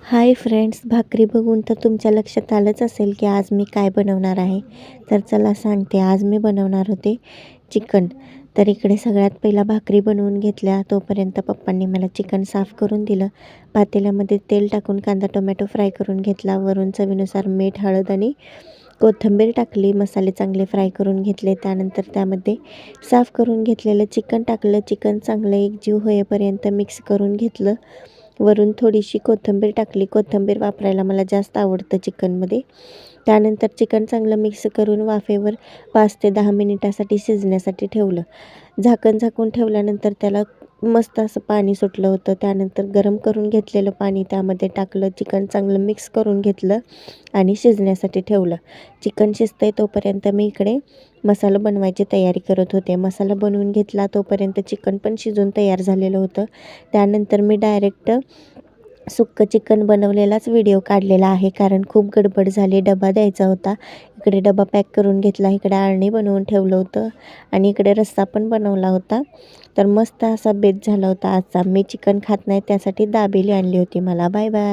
Hi friends, भाकरी बघून तर तुमच्या लक्षात आलंच असेल की आज मी काय बनवणार आहे. तर चला सांगते. आज मी बनवणार होते चिकन. तर इकडे सगळ्यात पहिला भाकरी बनवून घेतल्या. तोपर्यंत पप्पांनी मला चिकन साफ करून दिलं. पातेल्यामध्ये तेल टाकून कांदा टोमॅटो फ्राय करून घेतला. वरून चवीनुसार मीठ, हळद आणि कोथिंबीर टाकली. मसाले चांगले फ्राय करून घेतले. त्यानंतर त्यामध्ये साफ करून घेतलेलं चिकन टाकलं. चिकन चांगलं एकजीव होईपर्यंत मिक्स करून घेतलं. वरून थोडीशी कोथिंबीर टाकली. कोथिंबीर वापरायला मला जास्त आवडतं चिकनमध्ये. त्यानंतर चिकन चांगलं मिक्स करून वाफेवर 5 ते 10 मिनिटासाठी शिजण्यासाठी ठेवलं. झाकून ठेवल्यानंतर त्याला मस्त असं पाणी सुटलं होतं. त्यानंतर गरम करून घेतलेलं पाणी त्यामध्ये टाकलं. चिकन चांगलं मिक्स करून घेतलं आणि शिजण्यासाठी ठेवलं. चिकन शिजतंय तोपर्यंत मी इकडे मसाला बनवायची तयारी करत होते. मसाला बनवून घेतला तोपर्यंत चिकन पण शिजून तयार झालेलं होतं. त्यानंतर मी डायरेक्ट सुक्कं चिकन बनवलेलाच व्हिडिओ काढलेला आहे, कारण खूप गडबड झाली. डबा द्यायचा होता. इकडे डबा पॅक करून घेतला. इकडे आळणी बनवून ठेवलं होतं आणि इकडे रस्सा पण बनवला होता. तर मस्त असा बेत झाला होता आजचा. मी चिकन खात नाही, त्यासाठी दाबेली आणली होती मला. Bye bye.